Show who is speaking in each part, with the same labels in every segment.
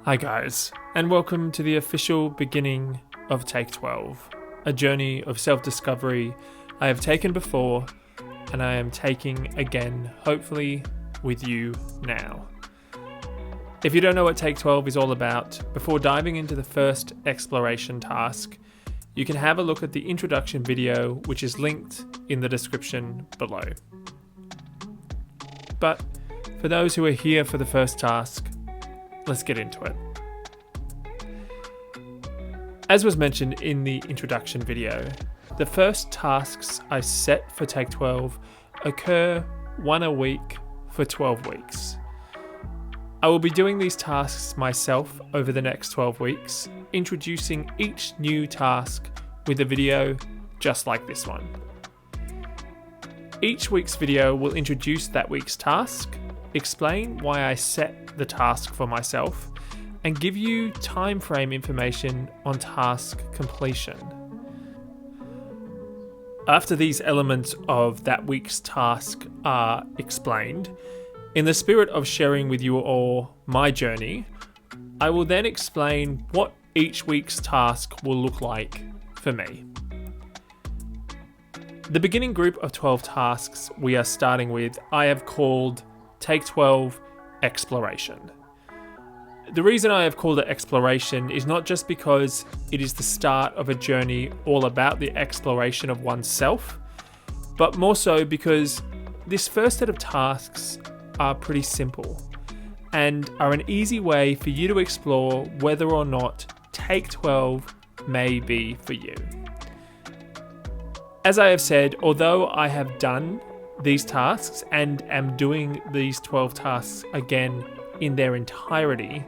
Speaker 1: Hi guys, and welcome to the official beginning of Take 12, a journey of self-discovery I have taken before and I am taking again, hopefully with you now. If you don't know what Take 12 is all about, before diving into the first exploration task, you can have a look at the introduction video which is linked in the description below. But for those who are here for the first task, let's get into it. As was mentioned in the introduction video, the first tasks I set for Take 12 occur one a week for 12 weeks. I will be doing these tasks myself over the next 12 weeks, introducing each new task with a video just like this one. Each week's video will introduce that week's task, explain why I set the task for myself, and give you time frame information on task completion. After these elements of that week's task are explained, in the spirit of sharing with you all my journey, I will then explain what each week's task will look like for me. The beginning group of 12 tasks we are starting with, I have called Take 12 Exploration. The reason I have called it Exploration is not just because it is the start of a journey all about the exploration of oneself, but more so because this first set of tasks are pretty simple and are an easy way for you to explore whether or not Take 12 may be for you. As I have said, although I have done these tasks and am doing these 12 tasks again in their entirety,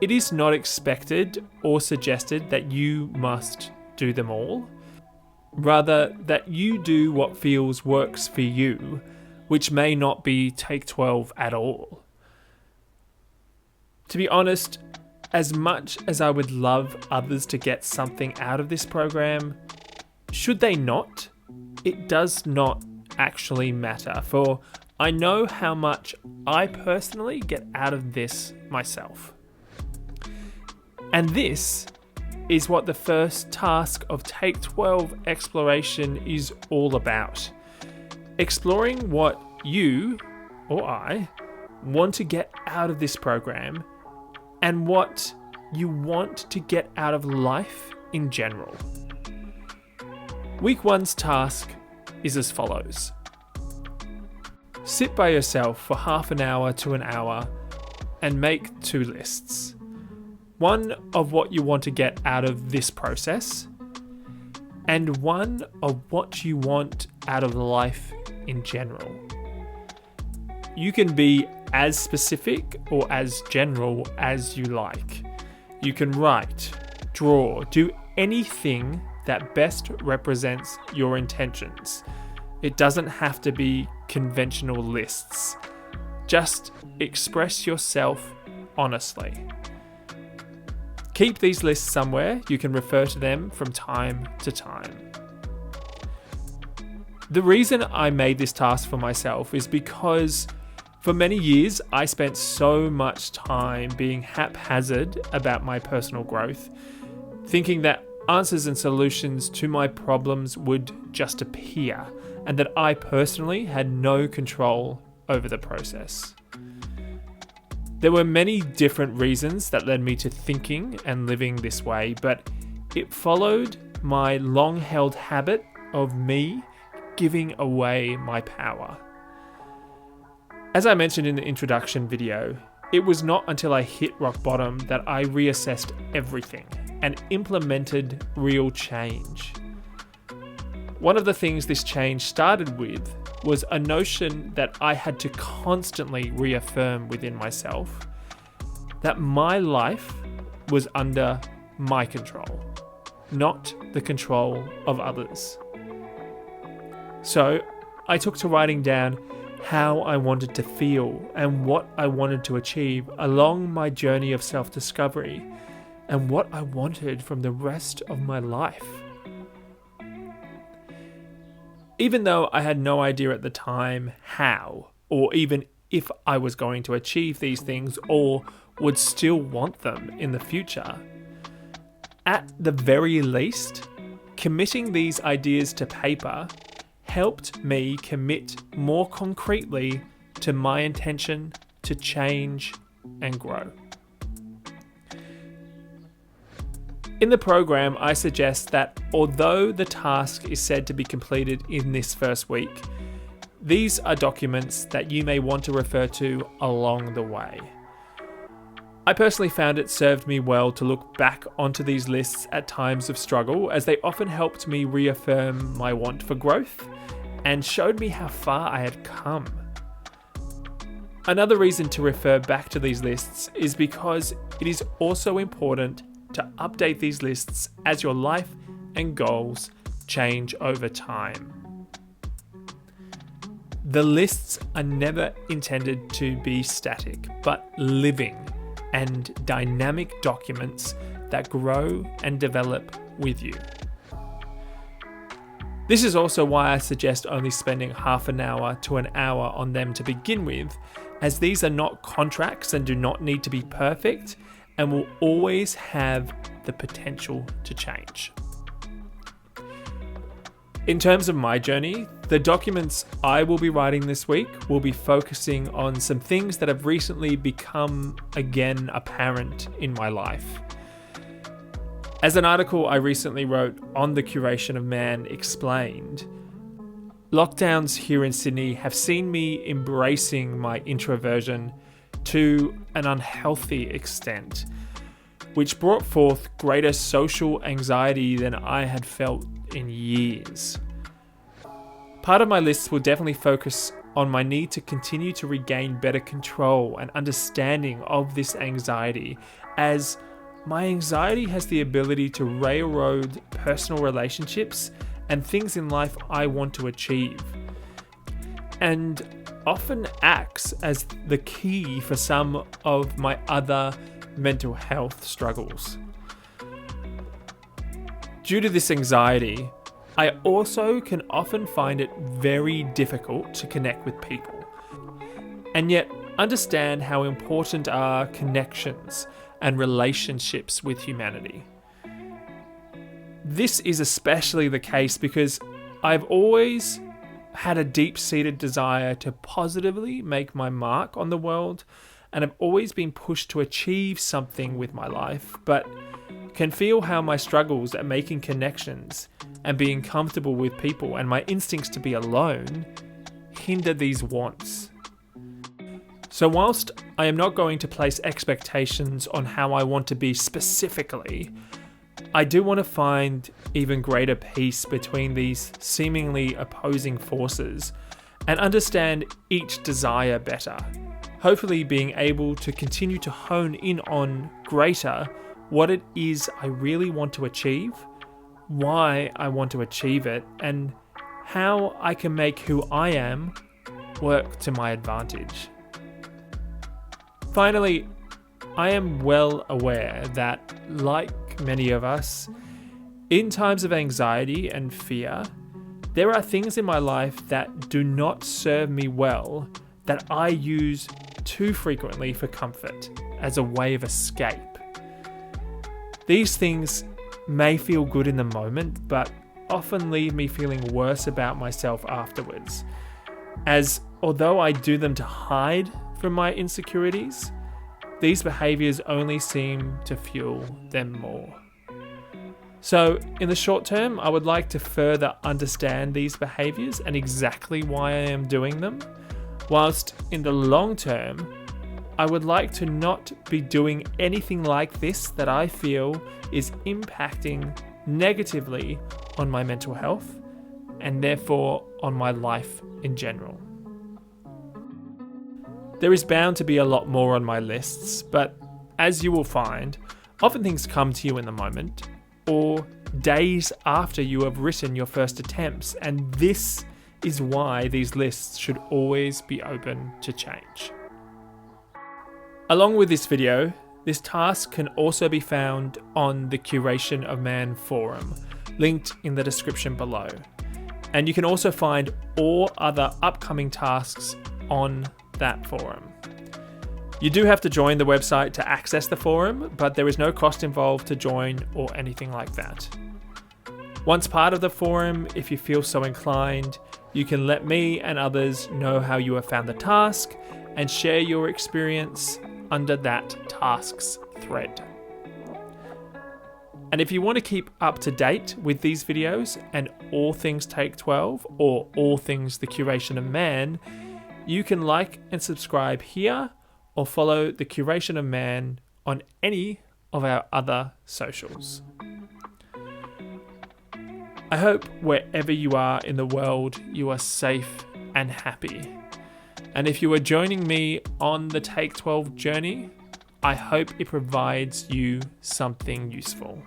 Speaker 1: it is not expected or suggested that you must do them all. Rather, that you do what feels works for you, which may not be Take 12 at all. To be honest, as much as I would love others to get something out of this program, should they not, it does not actually matter, for I know how much I personally get out of this myself. And this is what the first task of Take 12 Exploration is all about. Exploring what you, or I, want to get out of this program and what you want to get out of life in general. Week 1's task is as follows. Sit by yourself for half an hour to an hour and make 2 lists. One of what you want to get out of this process, and one of what you want out of life in general. You can be as specific or as general as you like. You can write, draw, do anything that best represents your intentions. It doesn't have to be conventional lists. Just express yourself honestly. Keep these lists somewhere. You can refer to them from time to time. The reason I made this task for myself is because for many years I spent so much time being haphazard about my personal growth, thinking that answers and solutions to my problems would just appear, and that I personally had no control over the process. There were many different reasons that led me to thinking and living this way, but it followed my long-held habit of me giving away my power. As I mentioned in the introduction video, it was not until I hit rock bottom that I reassessed everything and implemented real change. One of the things this change started with was a notion that I had to constantly reaffirm within myself, that my life was under my control, not the control of others. So I took to writing down how I wanted to feel and what I wanted to achieve along my journey of self-discovery and what I wanted from the rest of my life. Even though I had no idea at the time how, or even if I was going to achieve these things or would still want them in the future, at the very least, committing these ideas to paper helped me commit more concretely to my intention to change and grow. In the program, I suggest that although the task is said to be completed in this first week, these are documents that you may want to refer to along the way. I personally found it served me well to look back onto these lists at times of struggle, as they often helped me reaffirm my want for growth and showed me how far I had come. Another reason to refer back to these lists is because it is also important to update these lists as your life and goals change over time. The lists are never intended to be static, but living and dynamic documents that grow and develop with you. This is also why I suggest only spending half an hour to an hour on them to begin with, as these are not contracts and do not need to be perfect and will always have the potential to change. In terms of my journey, the documents I will be writing this week will be focusing on some things that have recently become again apparent in my life. As an article I recently wrote on the Curation of Man explained, lockdowns here in Sydney have seen me embracing my introversion to an unhealthy extent, which brought forth greater social anxiety than I had felt in years. Part of my list will definitely focus on my need to continue to regain better control and understanding of this anxiety, as my anxiety has the ability to railroad personal relationships and things in life I want to achieve, and often acts as the key for some of my other mental health struggles. Due to this anxiety, I also can often find it very difficult to connect with people, and yet understand how important are connections and relationships with humanity. This is especially the case because I've always had a deep-seated desire to positively make my mark on the world, and I've always been pushed to achieve something with my life, but can feel how my struggles at making connections and being comfortable with people and my instincts to be alone hinder these wants. So whilst I am not going to place expectations on how I want to be specifically, I do want to find even greater peace between these seemingly opposing forces and understand each desire better, hopefully being able to continue to hone in on greater what it is I really want to achieve, why I want to achieve it, and how I can make who I am work to my advantage. Finally, I am well aware that, like many of us, in times of anxiety and fear, there are things in my life that do not serve me well that I use too frequently for comfort as a way of escape. These things may feel good in the moment, but often leave me feeling worse about myself afterwards, as although I do them to hide from my insecurities, these behaviors only seem to fuel them more. So in the short term, I would like to further understand these behaviors and exactly why I am doing them, whilst in the long term, I would like to not be doing anything like this that I feel is impacting negatively on my mental health and therefore on my life in general. There is bound to be a lot more on my lists, but as you will find, often things come to you in the moment or days after you have written your first attempts, and this is why these lists should always be open to change. Along with this video, this task can also be found on the Curation of Man forum, linked in the description below. And you can also find all other upcoming tasks on that forum. You do have to join the website to access the forum, but there is no cost involved to join or anything like that. Once part of the forum, if you feel so inclined, you can let me and others know how you have found the task and share your experience under that tasks thread. And if you want to keep up to date with these videos and all things Take 12 or all things the Curation of Man, you can like and subscribe here or follow the Curation of Man on any of our other socials. I hope wherever you are in the world, you are safe and happy. And if you are joining me on the Take 12 journey, I hope it provides you something useful.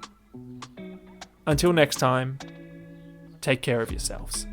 Speaker 1: Until next time, take care of yourselves.